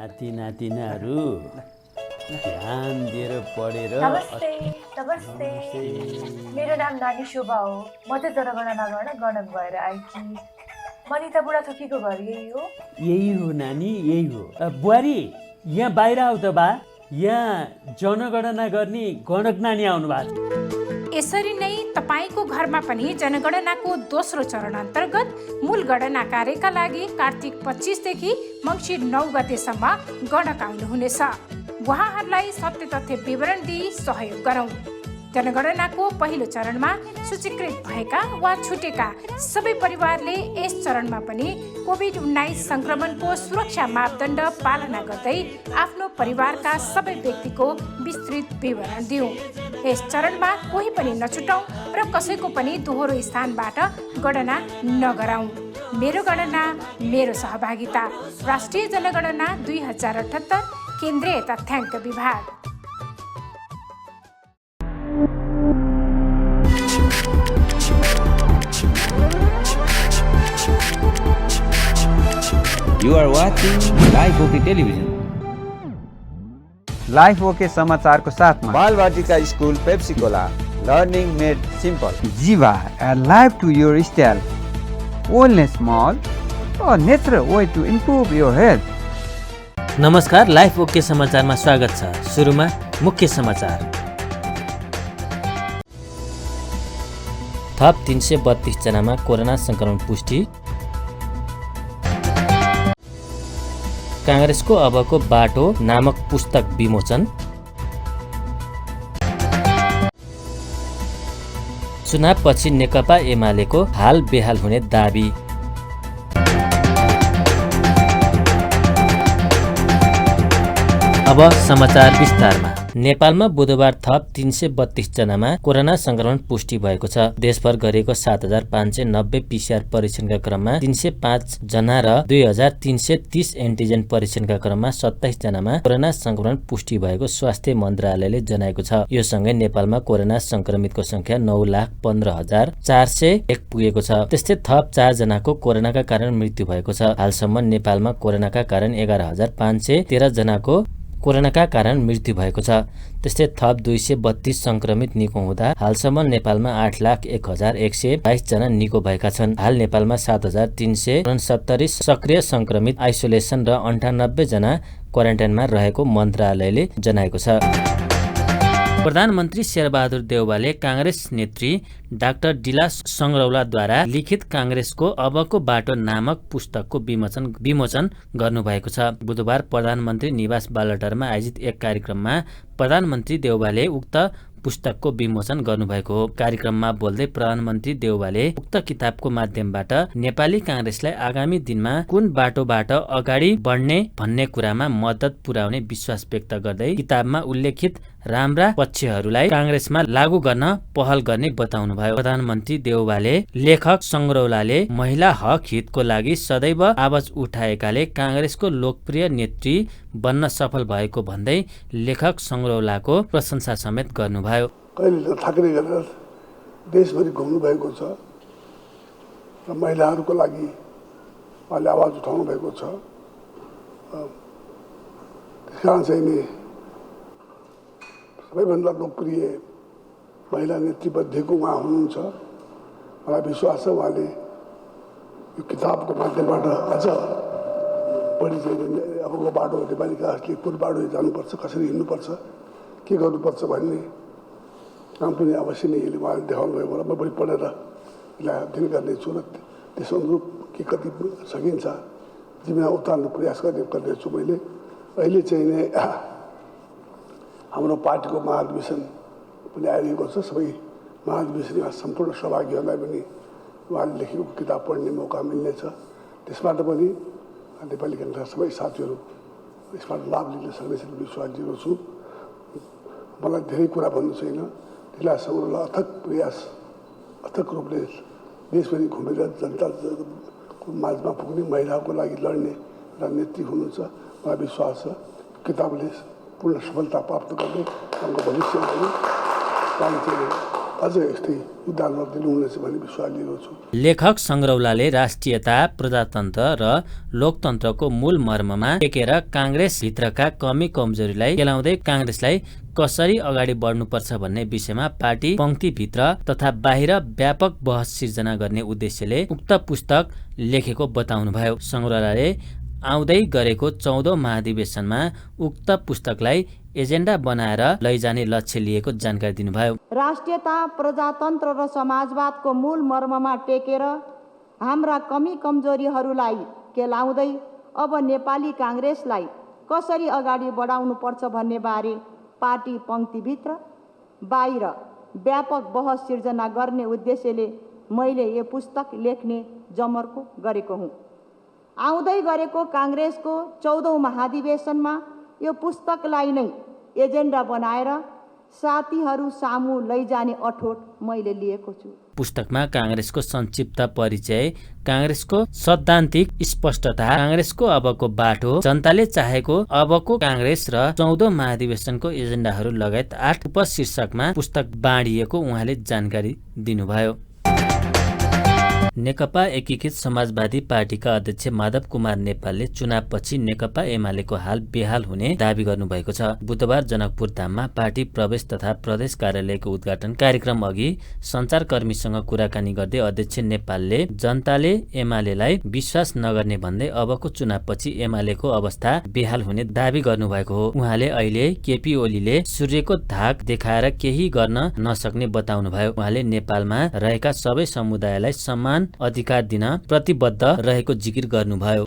नाति नातिनाहरू ध्यान दिएर पढेर नमस्ते नमस्ते मेरो नाम नानी शोभा हो। म चाहिँ जनगणना गर्न गणक भएर आएकी। मनिता बुढाथोकीको घर यही हो। यही हो नानी, यही हो। बुहारी यहाँ बाहिर आऊ त बा। यहाँ जनगणना गर्ने गणक नानी आउनु भएको। यसरी नै तपाईको घरमा पनि जनगणनाको दोस्रो चरण अन्तर्गत मूल गणना कार्यका लागि कार्तिक 25 देखि मङ्सिर 9 गतेसम्म गणक आउनुहुनेछ। उहाँहरूलाई सत्य तथ्य विवरण दिई सहयोग गरौँ। जनगणनाको पहिलो चरणमा सूचीकृत भएका वा छुटेका सबै परिवारले यस चरणमा पनि कोभिड-19 संक्रमणको सुरक्षा मापदण्ड पालना गर्दै आफ्नो परिवारका सबै व्यक्तिको विस्तृत विवरण दिउँ। यस चरणमा कोही पनि नछुटाउँ र कसैको पनि दोहोरो स्थानबाट गणना नगराउँ। मेरो गणना मेरो सहभागिता, राष्ट्रिय जनगणना 2078 केन्द्रीय तथ्याङ्क विभाग। You are watching Live OK Television. Life OK समाचारको साथमा Balvatika school Pepsi Cola, learning made simple. Jeeva live to your style, wellness mall, a natural way to improve your health. नमस्कार, लाइफ ओके समाचारमा स्वागत छ। सुरुमा मुख्य समाचार। थप 332 जनामा कोरोना संक्रमण पुष्टि। काङ्ग्रेसको अबको बाटो नामक पुस्तक विमोचन। चुनावपछि नेकपा एमालेको हाल बेहाल हुने दाबी। अब समाचार विस्तारमा। नेपालमा बुधबार थप 332 जनामा कोरोना संक्रमण पुष्टि भएको छ। देशभर गरिएको 7590 पीसीआर परीक्षणका क्रममा 305 जना र 2330 एन्टिजेन परीक्षणका क्रममा 27 जनामा कोरोना संक्रमण पुष्टि भएको स्वास्थ्य मन्त्रालयले जनाएको छ। यो सँगै नेपालमा कोरोना संक्रमितको संख्या 9,15,401 पुगेको छ। त्यस्तै थप 4 जनाको कोरोनाका कारण मृत्यु भएको छ। हालसम्म नेपालमा कोरोनाका कारण 11,513 जनाको कोरोनाका कारण मृत्यु भएको छ। त्यस्तै थप 232 संक्रमित निको हुँदा हालसम्म नेपालमा 8,01,122 जना निको भएका छन्। हाल नेपालमा 7,369 सक्रिय संक्रमित आइसोलेसन र 98 जना क्वारेन्टाइनमा रहेको मन्त्रालयले जनाएको छ। प्रधानमन्त्री शेरबहादुर देउवाले काङ्ग्रेस नेत्री डाक्टर डिला संग्रौलाद्वारा लिखित काङ्ग्रेसको अबको बाटो नामक पुस्तकको विमोचन गर्नुभएको छ। बुधबार प्रधानमन्त्री निवास बालटारमा आयोजित एक कार्यक्रममा प्रधानमन्त्री देउवाले उक्त पुस्तकको विमोचन गर्नुभएको हो। कार्यक्रममा बोल्दै प्रधानमन्त्री देउवाले उक्त किताबको माध्यमबाट नेपाली काङ्ग्रेसलाई आगामी दिनमा कुन बाटोबाट अगाडि बढ्ने भन्ने कुरामा मद्दत पुर्याउने विश्वास व्यक्त गर्दै किताबमा उल्लेखित राम्रा पक्षहरूलाई काङ्ग्रेसमा लागू गर्न पहल गर्ने बताउनुभयो। प्रधानमन्त्री देउवाले लेखक संग्रौलाले महिला हक हितको लागि सदैव आवाज उठाएकाले काङ्ग्रेसको लोकप्रिय नेत्री बन्न सफल भएको भन्दै लेखक संग्रौलाको प्रशंसा समेत गर्नुभयो। कहिले थाक्ने गरेर देशभरि घुम्नु भएको छ र महिलाहरूको लागि उहाँले आवाज उठाउनु भएको छ। त्यसकारण चाहिँ नि सबैभन्दा लोकप्रिय महिला नेतृत्वको उहाँ हुनुहुन्छ। मलाई विश्वास छ उहाँले यो किताबको माध्यमबाट अझ बढी चाहिँ अबको बाटो नेपाली काङ्ग्रेसले कुन बाटो जानुपर्छ, कसरी हिँड्नुपर्छ, के गर्नुपर्छ भन्ने काम पनि अवश्य नै यसले उहाँले देखाउनु भएको र म बढी पढेर यसलाई अध्ययन गर्नेछु र त्यस अनुरूप के कति सकिन्छ जिम्मेमा उतार्ने प्रयास गर्नेछु। मैले अहिले चाहिँ नै हाम्रो पार्टीको महाधिवेशन पनि आइरहेको छ। सबै महाधिवेशनमा सम्पूर्ण सहभागीहरूलाई पनि उहाँले लेखेको किताब पढ्ने मौका मिल्नेछ। त्यसबाट पनि नेपाली काङ्ग्रेसका सबै साथीहरू यसबाट लाभ लिन सक्नेछन् विश्वास दिएको छु। मलाई धेरै कुरा भन्नु छैन। ढिला संग्रौला अथक प्रयास, अथक रूपले देशभरि घुमेर जनताको माझमा पुग्ने, महिलाको लागि लड्ने र नेत्री हुनुहुन्छ। मलाई विश्वास छ किताबले पूर्ण सफलता प्राप्त गर्ने उहाँको भविष्यमा पनि अझ यस्तै योगदान दिनुहुनेछ भन्ने विश्वास लिएको छु। लेखक सङ्ग्रौलाले राष्ट्रियता, प्रजातन्त्र र लोकतन्त्रको मूल मर्ममा टेकेर काङ्ग्रेसभित्रका कमी कमजोरीलाई केलाउँदै काङ्ग्रेसलाई कसरी अगाडि बढ्नुपर्छ भन्ने विषयमा पार्टी पङ्क्तिभित्र तथा बाहिर व्यापक बहस सिर्जना गर्ने उद्देश्यले उक्त पुस्तक लेखेको बताउनुभयो। सङ्ग्रौलाले आउँदै गरेको 14औं महाधिवेशनमा उक्त पुस्तकलाई एजेन्डा बनाएर लैजाने लक्ष्य लिएको जानकारी दिनुभयो। राष्ट्रियता, प्रजातन्त्र र समाजवादको मूल मर्ममा टेकेर हाम्रा कमी कमजोरीहरूलाई केलाउँदै अब नेपाली काङ्ग्रेसलाई कसरी अगाडि बढाउनुपर्छ भन्ने बारे पार्टी पङ्क्तिभित्र बाहिर व्यापक बहस सिर्जना गर्ने उद्देश्यले मैले यो पुस्तक लेख्ने जमर्को गरेको हुँ। आउँदै गरेको काङ्ग्रेसको 14औं महाधिवेशनमा यो पुस्तकलाई नै एजेन्डा बनाएर साथीहरू सामु लैजाने अठोट मैले लिएको छु। पुस्तकमा काङ्ग्रेसको संक्षिप्त परिचय, काङ्ग्रेसको सैद्धान्तिक स्पष्टता, काङ्ग्रेसको अबको बाटो, जनताले चाहेको अबको काङ्ग्रेस र 14औं महाधिवेशनको एजेन्डाहरू लगायत 8 उपशीर्षकमा पुस्तक बाँडिएको उहाँले जानकारी दिनुभयो। नेकपा एकीकृत समाजवादी पार्टीका अध्यक्ष माधव कुमार नेपालले चुनावपछि नेकपा एमालेको हाल बेहाल हुने दावी गर्नुभएको छ। बुधबार जनकपुर धाममा पार्टी प्रवेश तथा प्रदेश कार्यालयको उद्घाटन कार्यक्रम अघि सञ्चारकर्मीसँग कुराकानी गर्दै अध्यक्ष नेपालले जनताले एमालेलाई विश्वास नगर्ने भन्दै अबको चुनावपछि एमालेको अवस्था बेहाल हुने दावी गर्नुभएको हो। उहाँले अहिले केपी ओलीले सूर्यको धाक देखाएर केही गर्न नसक्ने बताउनुभयो। उहाँले नेपालमा रहेका सबै समुदायलाई समान अधिकार दिन प्रतिबद्ध रहेको जिकिर गर्नुभयो।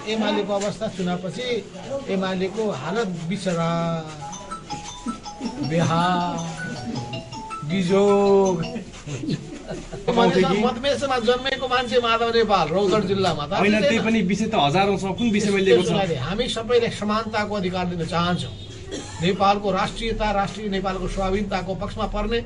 एमालेको अवस्था चुनावपछि एमालेको हालत बिचरा बेहाल बिजोग मधेसमा जन्मेको मान्छे माधव नेपाल रौतहट जिल्लामा त हैन, त्यही पनि विषय त हजारौं छ, कुन विषयमा लिएको छ? हामी सबैले समानताको अधिकार दिन चाहन्छौँ। नेपालको राष्ट्रियता, राष्ट्रिय नेपालको स्वाधीनताको पक्षमा पर्ने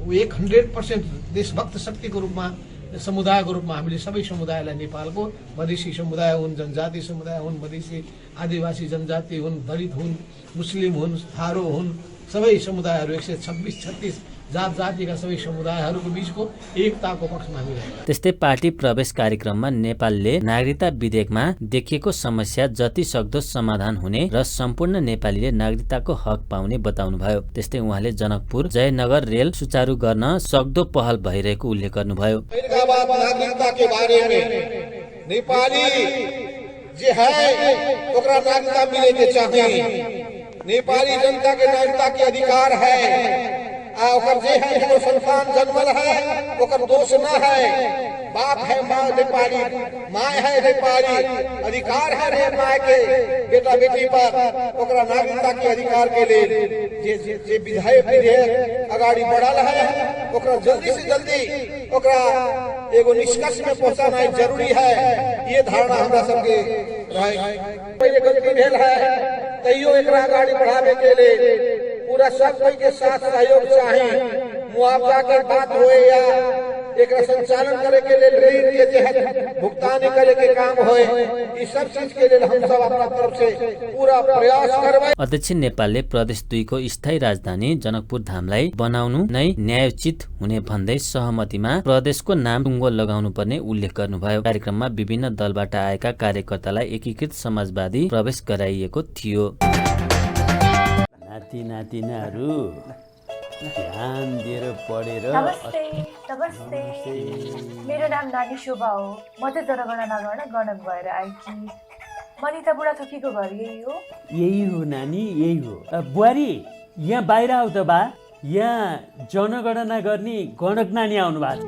100% देशभक्त शक्तिको रूपमा, समुदायको रूपमा हामीले सबै समुदायलाई, नेपालको मधेसी समुदाय हुन्, जनजाति समुदाय हुन्, मधेसी आदिवासी जनजाति हुन्, दलित हुन्, मुस्लिम हुन्, थारू हुन्, सबै समुदायहरू 126-36 जात जातिका सबै समुदायहरूको बीचको एकताको पक्षमा हामी रहेका। त्यस्तै पार्टी प्रवेश कार्यक्रममा नेपालले नागरिकता विधेयकमा देखिएको समस्या जति सक्दो समाधान हुने र सम्पूर्ण नेपालीले नागरिकताको हक पाउने बताउनुभयो। त्यस्तै उहाँले जनकपुर जयनगर रेल सुचारू गर्न सक्दो पहल भइरहेको उल्लेख गर्नुभयो। नागरिकता के बारे में नेपाली जे है ओकरा नागरिकता मिले के चाहिए। नेपाली जनता के नागरिकता के अधिकार है। ओकर जे है एगो संतान जन्मल है, ओकर दोष न है। बाप है माँ नेपाली, माँ है नेपाली, अधिकार है रे माँ के बेटा बेटी पर। ओकरा नागरिकता के अधिकार के लिए जे विधेयक अगाडि बढ़ल है, ओकरा जल्दी से जल्दी ओकरा एगो निष्कर्ष में पहुंचाना जरूरी है। ये धारणा हमरा सबके रहे। पहले गलती भेल है, तैयो एकरा अगाडि बढ़ावे के लिए पूरा सब कोई के साथ सहयोग चाहिए। मुआवजा के बात होए या एक संचालन करे के लिए ऋण के तहत भुगतान करे के काम होए, इस सब चीज के लिए हम सब अपना तरफ से पूरा प्रयास करबे। अध्यक्ष नेपालले प्रदेश 2 को स्थायी राजधानी जनकपुर धामलाई बनाउनु नै न्यायोचित हुने भन्दै सहमतिमा प्रदेशको नाम टुङ्गो लगाउनु पर्ने उल्लेख गर्नुभयो। कार्यक्रममा विभिन्न दलबाट आएका कार्यकर्तालाई एकीकृत समाजवादी प्रवेश गराइएको थियो। नाति नातिनाहरू ध्यान दिएर पढेर। नमस्ते, मेरो नाम नानी शोभा हो। म चाहिँ जनगणना गर्न गणक भएर आएकी। मनिता बुढाथोकीको घर यही हो? यही हो नानी, यही हो। बुहारी यहाँ बाहिर आऊ त बा, यहाँ जनगणना गर्ने गणक नानी आउनु भएको।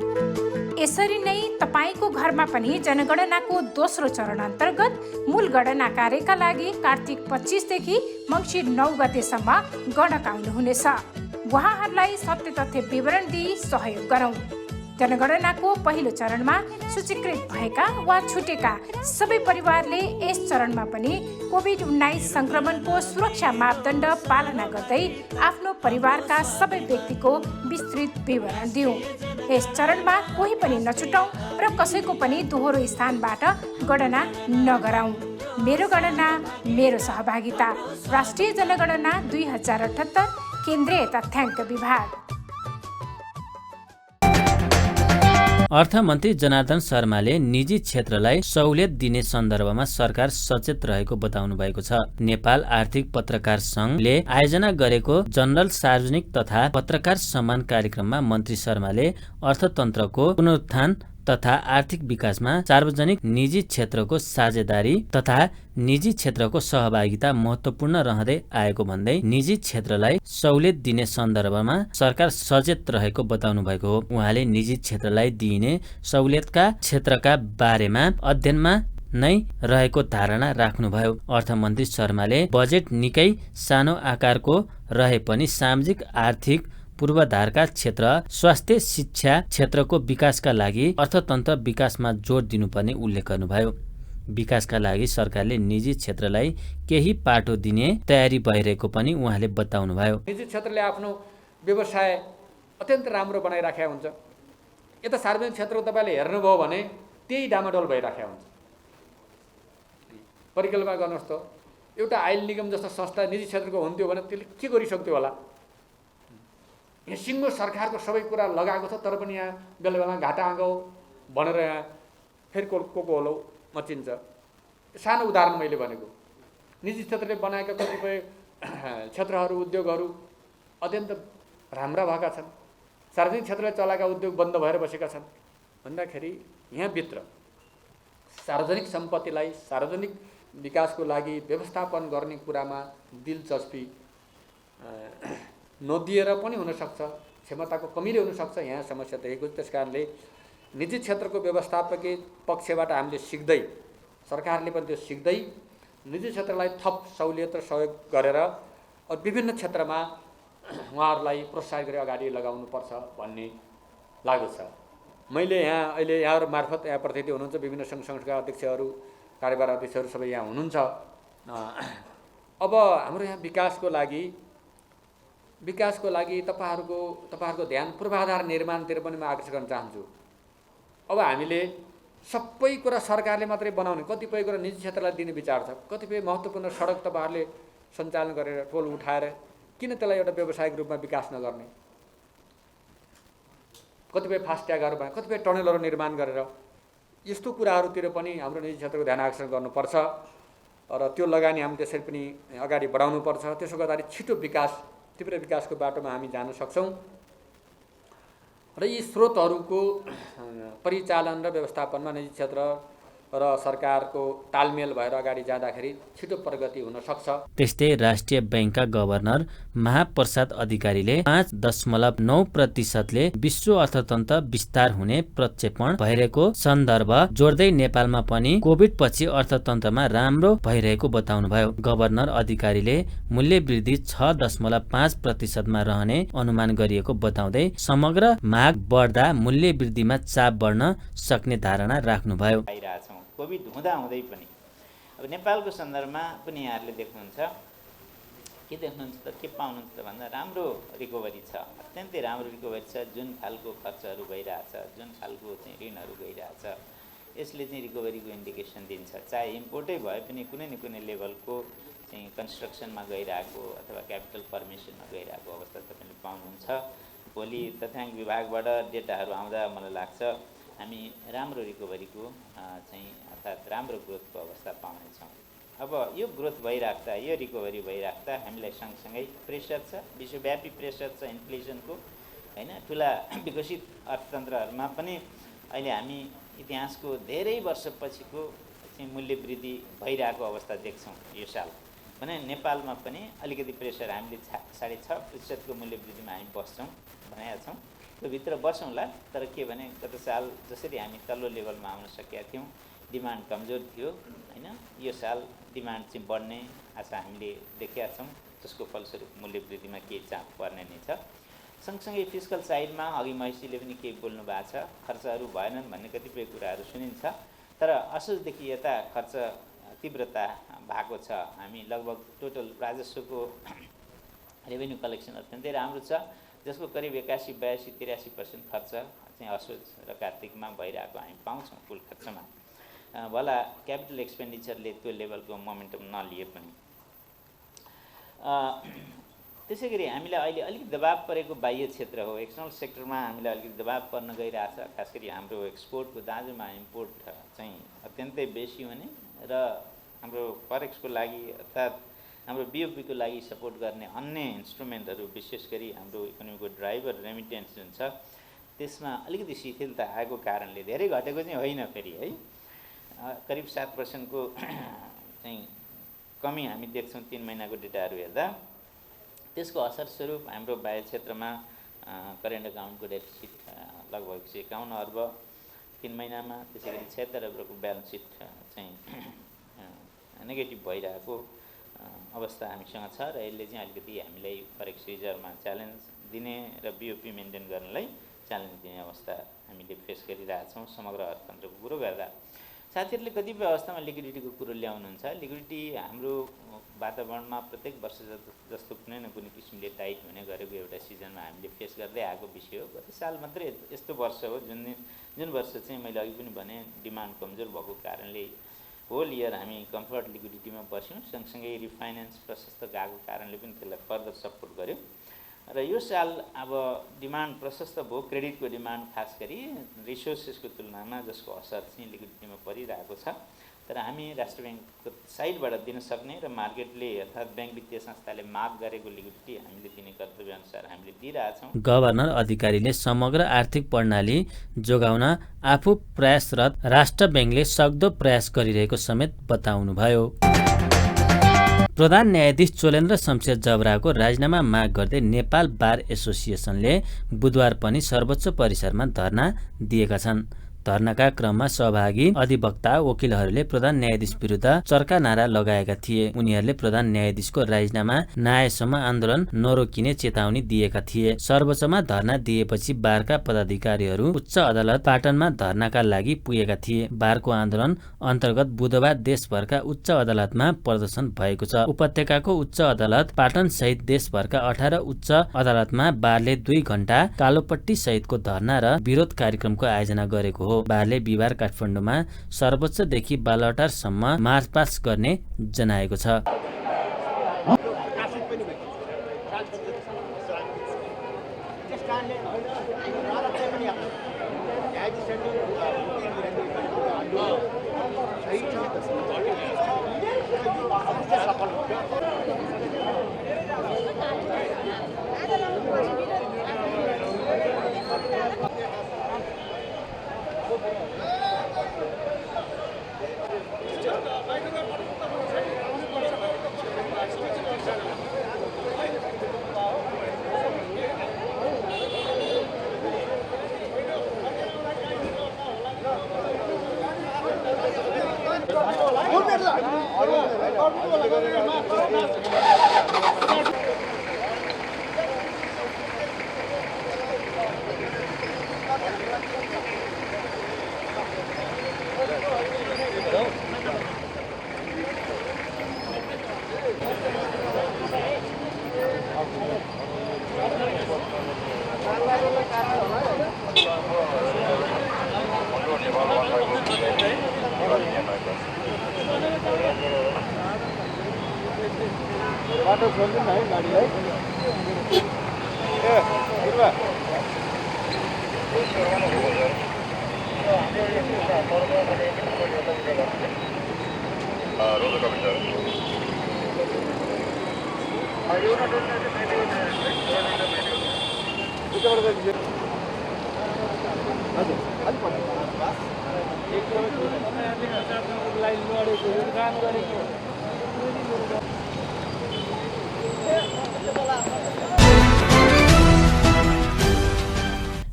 यसरी नै तपाईको घरमा पनि जनगणनाको दोस्रो चरण अन्तर्गत मूल गणना कार्यका लागि कार्तिक 25 देखि मङ्सिर 9 गतेसम्म गणक आउनुहुनेछ। उहाँहरूलाई सत्य तथ्य विवरण दिई सहयोग गरौँ। जनगणनाको पहिलो चरणमा सूचीकृत भएका वा छुटेका सबै परिवारले यस चरणमा पनि कोभिड-19 संक्रमणको सुरक्षा मापदण्ड पालना गर्दै आफ्नो परिवारका सबै व्यक्तिको विस्तृत विवरण दिउँ। यस चरणमा कोही पनि नछुटाउँ र कसैको पनि दोहोरो स्थानबाट गणना नगराउँ। मेरो गणना मेरो सहभागिता, राष्ट्रिय जनगणना 2078, केन्द्रीय तथ्याङ्क विभाग। अर्थमन्त्री जनार्दन शर्माले निजी क्षेत्रलाई सहुलियत दिने सन्दर्भमा सरकार सचेत रहेको बताउनु भएको छ। नेपाल आर्थिक पत्रकार संघले आयोजना गरेको जनरल सार्वजनिक तथा पत्रकार सम्मान कार्यक्रममा मन्त्री शर्माले अर्थतन्त्रको पुनरुत्थान तथा आर्थिक विकासमा सार्वजनिक निजी क्षेत्रको साझेदारी तथा निजी क्षेत्रको सहभागिता महत्त्वपूर्ण रहँदै आएको भन्दै निजी क्षेत्रलाई सहुलियत दिने सन्दर्भमा सरकार सचेत रहेको बताउनु भएको हो। उहाँले निजी क्षेत्रलाई दिइने सहुलियतका क्षेत्रका बारेमा अध्ययनमा नै रहेको धारणा राख्नुभयो। अर्थमन्त्री शर्माले बजेट निकै सानो आकारको रहे पनि सामाजिक आर्थिक पूर्वाधारका क्षेत्र स्वास्थ्य शिक्षा क्षेत्रको विकासका लागि अर्थतन्त्र विकासमा जोड दिनुपर्ने उल्लेख गर्नुभयो। विकासका लागि सरकारले निजी क्षेत्रलाई केही पाटो दिने तयारी भइरहेको पनि उहाँले बताउनुभयो। निजी क्षेत्रले आफ्नो व्यवसाय अत्यन्त राम्रो बनाइराखेको हुन्छ। यता सार्वजनिक क्षेत्रको तपाईँले हेर्नुभयो भने त्यही डामाडोल भइराखेको हुन्छ। परिकल्पना गर्नुहोस् त, एउटा आयल निगम जस्तो संस्था निजी क्षेत्रको हुन्थ्यो भने त्यसले के गरिसक्थ्यो होला। यहाँ सिङ्गो सरकारको सबै कुरा लगाएको छ, तर पनि यहाँ बेला बेलामा घाटा आगो भनेर यहाँ फेरि को होलो मचिन्छ। सानो उदाहरण मैले भनेको, निजी क्षेत्रले बनाएका कतिपय क्षेत्रहरू उद्योगहरू अत्यन्त राम्रा भएका छन्। सार्वजनिक क्षेत्रले चलाएका उद्योग बन्द भएर बसेका छन् भन्दाखेरि यहाँभित्र सार्वजनिक सम्पत्तिलाई सार्वजनिक विकासको लागि व्यवस्थापन गर्ने कुरामा दिलचस्पी नदिएर पनि हुनसक्छ, क्षमताको कमीले हुनसक्छ। यहाँ समस्या देखेको। त्यस कारणले निजी क्षेत्रको व्यवस्थापकीय पक्षबाट हामीले सिक्दै, सरकारले पनि त्यो सिक्दै निजी क्षेत्रलाई थप सहुलियत र सहयोग गरेर विभिन्न क्षेत्रमा उहाँहरूलाई प्रोत्साहित गरी अगाडि लगाउनुपर्छ भन्ने लागु छ। मैले यहाँ अहिले यहाँहरू मार्फत यहाँ प्रतिनिधि हुनुहुन्छ, विभिन्न सङ्घ संस्थाका अध्यक्षहरू कार्यभार अध्यक्षहरू सबै यहाँ हुनुहुन्छ। अब हाम्रो यहाँ विकासको लागि तपाईँहरूको ध्यान पूर्वाधार निर्माणतिर पनि म आकर्षित गर्न चाहन्छु। अब हामीले सबै कुरा सरकारले मात्रै बनाउने, कतिपय कुरा निजी क्षेत्रलाई दिने विचार छ। कतिपय महत्त्वपूर्ण सडक तपाईँहरूले सञ्चालन गरेर टोल उठाएर किन त्यसलाई एउटा व्यावसायिक रूपमा विकास नगर्ने? कतिपय फास्ट्यागहरू भए, कतिपय टनलहरू निर्माण गरेर यस्तो कुराहरूतिर पनि हाम्रो निजी क्षेत्रको ध्यान आकर्षण गर्नुपर्छ र त्यो लगानी हामी त्यसरी पनि अगाडि बढाउनुपर्छ। त्यसो गर्दाखेरि छिटो विकास, तीव्र विकासको बाटोमा हामी जान सक्छौँ र यी स्रोतहरूको परिचालन र व्यवस्थापनमा निजी क्षेत्र र सरकारको तालमेल भएर अगाडि जाँदाखेरि छिटो प्रगति हुन सक्छ। त्यस्तै राष्ट्रिय बैंकका गभर्नर महाप्रसाद अधिकारीले 5.9%ले विश्व अर्थतन्त्र विस्तार हुने प्रक्षेपण भइरहेको सन्दर्भ जोड्दै नेपालमा पनि कोभिड पछि अर्थतन्त्रमा राम्रो भइरहेको बताउनुभयो। गभर्नर अधिकारीले मूल्य वृद्धि 6.5% मा रहने अनुमान गरिएको बताउँदै समग्र माग बढ्दा मूल्य वृद्धिमा चाप बढ्न सक्ने धारणा राख्नुभयो। कोभिड हुँदै पनि अब नेपालको सन्दर्भमा पनि यहाँहरूले देख्नुहुन्छ, के देख्नुहुन्छ त, के पाउनुहुन्छ त भन्दा राम्रो रिकभरी छ, अत्यन्तै राम्रो रिकभरी छ। जुन खालको खर्चहरू भइरहेछ, जुन खालको चाहिँ ऋणहरू गइरहेछ, यसले चाहिँ रिकभरीको इन्डिकेसन दिन्छ। चाहे इम्पोर्टै भए पनि कुनै न कुनै लेभलको चाहिँ कन्स्ट्रक्सनमा गइरहेको अथवा क्यापिटल फर्मेसनमा गइरहेको अवस्था तपाईँले पाउनुहुन्छ। भोलि तथ्याङ्क विभागबाट डेटाहरू आउँदा मलाई लाग्छ हामी राम्रो रिकभरीको चाहिँ अर्थात् राम्रो ग्रोथको अवस्था पाउनेछौँ। अब यो ग्रोथ भइराख्दा, यो रिकभरी भइराख्दा हामीलाई सँगसँगै प्रेसर छ, विश्वव्यापी प्रेसर छ इन्फ्लेसनको, होइन। ठुला विकसित अर्थतन्त्रहरूमा पनि अहिले हामी इतिहासको धेरै वर्षपछिको चाहिँ मूल्य वृद्धि भइरहेको अवस्था देख्छौँ यो साल भने नेपालमा पनि अलिकति प्रेसर हामीले 6.5% मूल्य वृद्धिमा हामी बस्छौँ भनेका छौँ। त्यो भित्र बसौँला, तर के भने गत साल जसरी हामी तल्लो लेभलमा आउन सकेका थियौँ, डिमान्ड कमजोर थियो, होइन। यो साल डिमान्ड चाहिँ बढ्ने आशा हामीले देखेका छौँ, जसको फलस्वरूप मूल्य वृद्धिमा केही चाप पर्ने नै छ। सँगसँगै फिस्कल साइडमा अघि महिसीले पनि केही बोल्नु भएको छ, खर्चहरू भएनन् भन्ने कतिपय कुराहरू सुनिन्छ, तर असोजदेखि यता खर्च तीव्रता भएको छ। हामी लगभग टोटल राजस्वको रेभेन्यू कलेक्सन अत्यन्तै राम्रो छ, जसको करिब 81, 82, 83% खर्च चाहिँ असोज र कार्तिकमा भइरहेको हामी पाउँछौँ कुल खर्चमा। भला क्यापिटल एक्सपेन्डिचरले त्यो लेभलको मोमेन्टम नलिए पनि त्यसै गरी हामीलाई अहिले अलिक दबाब परेको बाह्य क्षेत्र हो, एक्सटर्नल सेक्टरमा हामीलाई अलिकति दबाब पर्न गइरहेछ। खास गरी हाम्रो एक्सपोर्टको दाजुमा इम्पोर्ट चाहिँ अत्यन्तै बेसी हुने र हाम्रो फरेक्सको लागि अर्थात् हाम्रो बिओपीको लागि सपोर्ट गर्ने अन्य इन्स्ट्रुमेन्टहरू विशेष गरी हाम्रो इकोनोमीको ड्राइभर रेमिटेन्स जुन छ त्यसमा अलिकति शिथिलता आएको कारणले धेरै घटेको चाहिँ होइन फेरि है, करिब 7% को चाहिँ कमी हामी देख्छौँ 3 महिनाको डेटाहरू हेर्दा। त्यसको असर स्वरूप हाम्रो बाह्य क्षेत्रमा करेन्ट अकाउन्टको डेफिसिट लगभग 51 अर्ब 3 महिनामा, त्यसै गरी 76 अर्बको ब्यालेन्स सिट चाहिँ नेगेटिभ भइरहेको अवस्था हामीसँग छ र यसले चाहिँ अलिकति हामीलाई फरेक्स रिजर्भमा च्यालेन्ज दिने र बिओपी मेन्टेन गर्नलाई च्यालेन्ज दिने अवस्था हामीले फेस गरिरहेछौँ समग्र अर्थतन्त्रको कुरो गर्दा। साथीहरूले कतिपय अवस्थामा लिक्विडिटीको कुरो ल्याउनुहुन्छ। लिक्विडिटी हाम्रो वातावरणमा प्रत्येक वर्ष जस्तो कुनै न कुनै किसिमले टाइट हुने गरेको एउटा सिजनमा हामीले फेस गर्दै आएको विषय हो। गत साल मात्रै यस्तो वर्ष हो जुन वर्ष चाहिँ मैले अघि पनि भने डिमान्ड कमजोर भएको कारणले होल इयर हामी कम्फर्ट लिक्विडिटीमा बस्यौँ, सँगसँगै रिफाइनेन्स प्रशस्त गएको कारणले पनि त्यसलाई फर्दर सपोर्ट गर्यो र यो साल अब डिमान्ड प्रशस्त भयो, क्रेडिटको डिमान्ड खास गरी रिसोर्सेसको तुलनामा जसको असर चाहिँ लिक्विडिटीमा परिरहेको छ। तर हामी राष्ट्र ब्याङ्कको साइडबाट दिन सक्ने र मार्केटले अर्थात् ब्याङ्क वित्तीय संस्थाले माग गरेको लिक्विडिटी हामीले दिने कर्तव्यअनुसार हामीले दिइरहेछौँ। गभर्नर अधिकारीले समग्र आर्थिक प्रणाली जोगाउन आफू प्रयासरत, राष्ट्र ब्याङ्कले सक्दो प्रयास गरिरहेको समेत बताउनुभयो। प्रधान न्यायाधीश चोलेन्द्र शमशेर जबराको राजीनामा माग गर्दै नेपाल बार एसोसिएसनले बुधबार पनि सर्वोच्च परिसरमा धरना दिएका छन्। धरनाका क्रममा सहभागी अधिवक्ता वकिलहरूले प्रधान न्यायाधीश विरुद्ध चर्का नारा लगाएका थिए। उनीहरूले प्रधान न्यायाधीशको राजीनामा नआएसम्म आन्दोलन नरोकिने चेतावनी दिएका थिए। सर्वोच्चमा धरना दिएपछि बारका पदाधिकारीहरू उच्च अदालत पाटनमा धरनाका लागि पुगेका थिए। बारको आन्दोलन अन्तर्गत बुधबार देशभरका उच्च अदालतमा प्रदर्शन भएको छ। उपत्यकाको उच्च अदालत पाटन सहित देशभरका 18 उच्च अदालतमा बारले 2 घण्टा कालोपट्टी सहितको धरना र विरोध कार्यक्रमको आयोजना गरेको हो। बारले बिहिबार काठमाडौँमा सर्वोच्चदेखि बालवाटारसम्म मार्चपास्ट गर्ने जनाएको छ।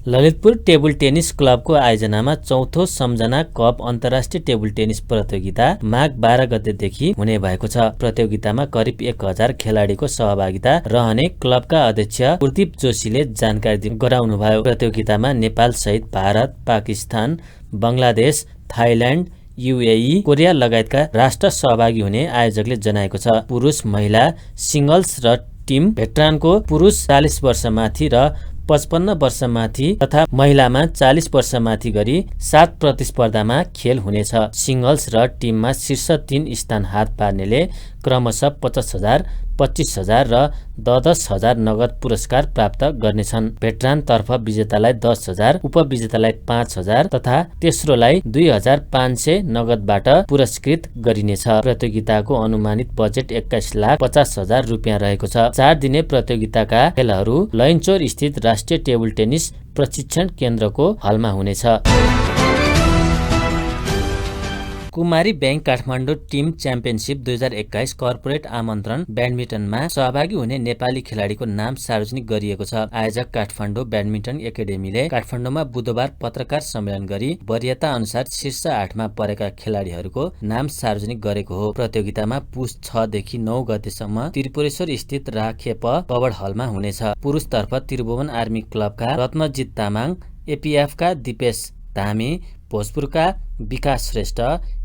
ललितपुर टेबल टेनिस क्लबको आयोजनामा 4थो सम्झना कप अन्तर्राष्ट्रिय टेबल टेनिस प्रतियोगिता माघ 12 गतेदेखि हुने भएको छ। प्रतियोगितामा करिब 1000 खेलाडीको सहभागिता रहने क्लबका अध्यक्ष प्रदीप जोशीले जानकारी गराउनुभयो। प्रतियोगितामा नेपाल सहित Bharat, Pakistan, Bangladesh, Thailand, UAE, Korea लगायतका राष्ट्र सहभागी हुने आयोजकले जनाएको छ। पुरुष, महिला सिंगल्स र टिम भेटरानको पुरुष 40 वर्षमाथि र 55 वर्षमाथि तथा महिलामा 40 वर्षमाथि गरी 7 प्रतिस्पर्धामा खेल हुनेछ। सिंगल्स र टिममा शीर्ष 3 स्थान हात पार्नेले क्रमशः 50,000, 25,000 र 10,000 नगद पुरस्कार प्राप्त गर्नेछन्। भेटरानतर्फ विजेतालाई 10,000, उपविजेतालाई 5,000 तथा तेस्रोलाई 2,500 नगदबाट पुरस्कृत गरिनेछ। प्रतियोगिताको अनुमानित बजेट 21,50,000 रुपियाँ रहेको छ। 4 दिने प्रतियोगिताका खेलहरू लैनचौर स्थित राष्ट्रिय टेबल टेनिस प्रशिक्षण केन्द्रको हलमा हुनेछ। Kumari bank Kathmandu team championship 2021 corporate आमन्त्रण ब्याडमिन्टनमा सहभागी हुने नेपाली खेलाडीको नाम सार्वजनिक गरिएको छ। आयोजक काठमाडौँ ब्याडमिन्टन एकाडेमीले काठमाडौँमा बुधबार पत्रकार सम्मेलन गरी वरियता अनुसार शीर्ष 8मा परेका खेलाडीहरूको नाम सार्वजनिक गरेको हो। प्रतियोगितामा पुस 6 देखि 9 गतेसम्म त्रिपुरेश्वर स्थित राखेप कवड हलमा हुनेछ। पुरुषतर्फ त्रिभुवन आर्मी क्लबका रत्नजित तामाङ, एपीएफका दिपेश धामी, भोजपुरका विकास श्रेष्ठ,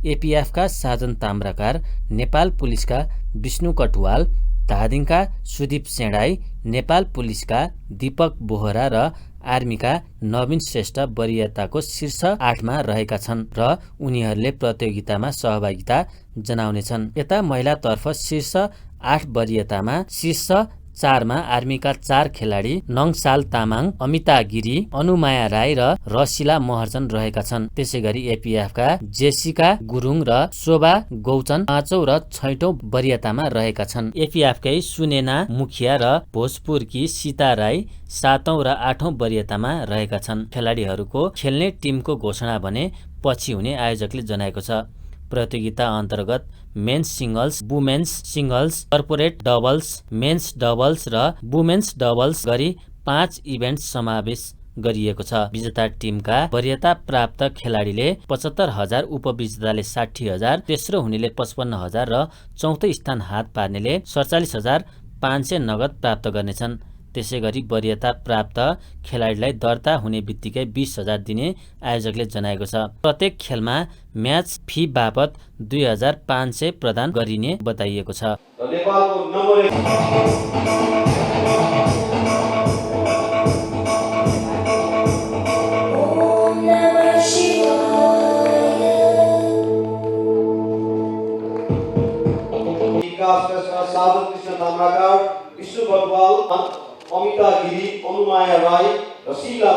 एपीएफका साजन ताम्राकार, नेपाल पुलिसका विष्णु कटुवाल, धादिङका सुदीप सेडाई, नेपाल पुलिसका दीपक बोहरा र आर्मीका नवीन श्रेष्ठ वरियताको शीर्ष 8मा रहेका छन् र उनीहरूले प्रतियोगितामा सहभागिता जनाउनेछन्। यता महिलातर्फ शीर्ष 8 वरियतामा शीर्ष 4मा आर्मीका 4 खेलाडी नङसाल तामाङ, अमिता गिरी, अनुमाया राई र रसिला महर्जन रहेका छन्। त्यसैगरी एपीएफका जेसिका गुरुङ र शोभा गौचन 5औं र 6औं वरियतामा रहेका छन्। एपीएफकै सुनेना मुखिया र भोजपुरकी सीता राई 7औं र 8औं वरियतामा रहेका छन्। खेलाडीहरूको खेल्ने टिमको घोषणा भने पछि हुने आयोजकले जनाएको छ। प्रतियोगिता अन्तर्गत men's singles, women's singles, corporate doubles, men's doubles र वुमेन्स डबल्स गरी 5 इभेन्ट समावेश गरिएको छ। विजेता टिमका वरियता प्राप्त खेलाडीले 75,000, उपविजेताले 60,000, तेस्रो हुनेले 55,000 र चौथो स्थान हात पार्नेले 47,500 नगद प्राप्त गर्नेछन्। त्यसैगरी वरियता प्राप्त खेलाडीलाई दर्ता हुने बित्तिकै 20,000 दिने आयोजकले जनाएको छ। प्रत्येक खेलमा म्याच फी बापत 2,500 प्रदान गरिने बताइएको छ। विष्णु कटुवाल, अमिता गिरी, अनुमाया राई, रसिला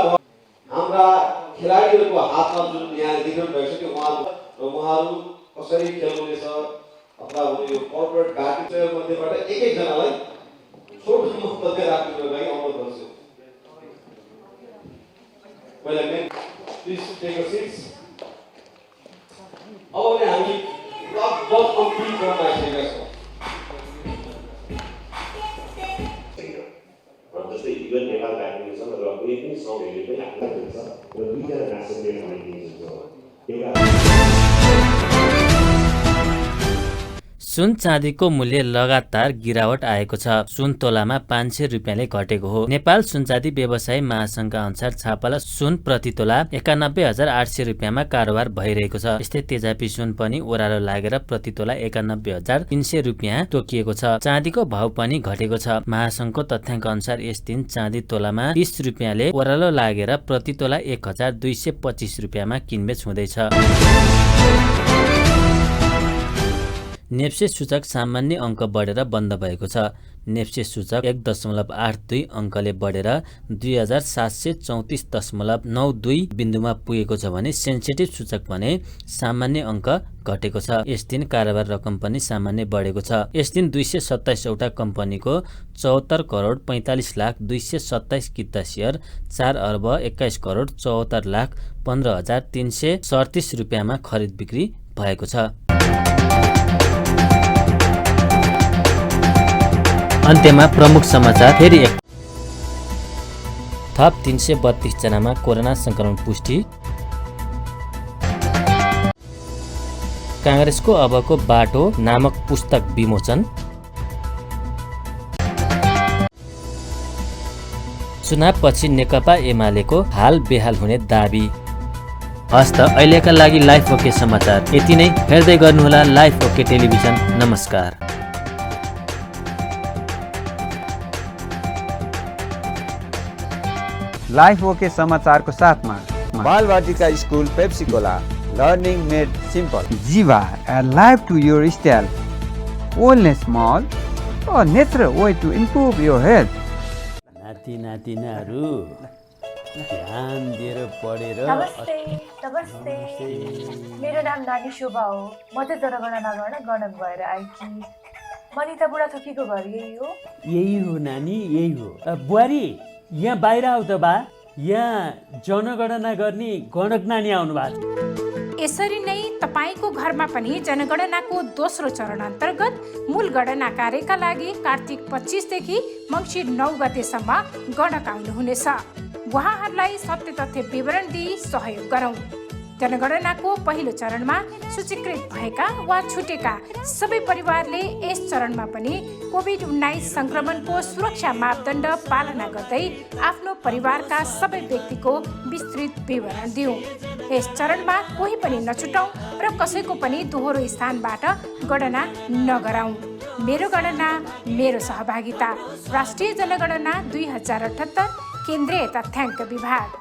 हाम्रा खेलाडीहरूको हातमा जुन यहाँ देखिनु भएको छ त्यो उहाँहरू कसरी खेल्नुहुनेछ अथवा यो कर्पोरेट घाटी मध्येबाट एकैजनालाई छोटो मन्तव्य राख्नुको लागि अनुरोध गर्छु। पहिला men please take a seat. अब हामी लगभग कम्प्लिट गर्न आइसकेका छौँ। जस्तै इभन नेपाल ब्याडमिन्टन र कुनै पनि सङ्घहरूले पनि आफूलाई दिन्छ र दुईजना नेसनल बनाइदिन्छ। सुन चाँदीको मूल्य लगातार गिरावट आएको छ। सुन तोलामा 500 रुपियाँले घटेको हो। नेपाल सुनचाँदी व्यवसायी महासंघका अनुसार छापाला सुन प्रति तोला 91,800 रुपियाँमा कारोबार भइरहेको छ। यस्तै तेजापी सुन पनि ओह्रालो लागेर प्रति तोला 91,300 रुपियाँ तोकिएको छ। चाँदीको भाव पनि घटेको छ। महासंघको तथ्याङ्क अनुसार यस दिन चाँदी तोलामा 30 रुपियाँले ओह्रालो लागेर प्रति तोला 1,225 रुपियाँमा किनबेच हुँदैछ। नेप्से सूचक सामान्य अङ्क बढेर बन्द भएको छ। नेप्से सूचक 1.82 अङ्कले बढेर 2734.92 बिन्दुमा पुगेको छ भने सेन्सिटिभ सूचक भने सामान्य अङ्क घटेको छ। यस दिन कारोबार रकम पनि सामान्य बढेको छ। यस दिन 227 वटा कम्पनीको 74,45,227 किता सेयर 4 अर्ब 21 करोड 74,15,337 रुपियाँमा खरिद बिक्री भएको छ। अन्त्यमा प्रमुख समाचार फेरि एक थप 332 जनामा कोरोना संक्रमण पुष्टि। कांग्रेसको अबको बाटो नामक पुस्तक विमोचन। चुनावपछि नेकपा एमालेको हाल बेहाल हुने दाबी। हस्त अहिलेका लागि लाइफ ओके समाचार यति नै। हेर्दै गर्नुहोला लाइफ ओके टेलिभिजन। नमस्कार। लाइफ ओके समाचारको साथमा Balvatika school Pepsi Cola, learning made simple. Jeeva, a life to your style. only small or natural way to improve your health. नाति नातिनाहरू ध्यान दिएर पढेर नमस्ते नमस्ते मेरो नाम नानी शोभा हो। म चाहिँ जनगणना गर्न गणक भएर आएकी। मनिता बुढाथोकीको घर यही हो? यही हो नानी, यही हो। बुहारी यहाँ बाहिर आऊ त बा, यहाँ जनगणना गर्ने गणक नानी आउनु भएको छ। यसरी नै तपाईँको घरमा पनि जनगणनाको दोस्रो चरण अन्तर्गत मूल गणना कार्यका लागि कार्तिक 25 देखि मङ्सिर 9 गतेसम्म गणक आउनुहुनेछ। उहाँहरूलाई सत्य तथ्य विवरण दिई सहयोग गरौँ। जनगणनाको पहिलो चरणमा सूचीकृत भएका वा छुटेका सबै परिवारले यस चरणमा पनि कोभिड-19 संक्रमणको सुरक्षा मापदण्ड पालना गर्दै आफ्नो परिवारका सबै व्यक्तिको विस्तृत विवरण दिउँ। यस चरणमा कोही पनि नछुटाउँ र कसैको पनि दोहोरो स्थानबाट गणना नगराउँ। मेरो गणना मेरो सहभागिता, राष्ट्रिय जनगणना 2078, केन्द्रीय तथ्याङ्क विभाग।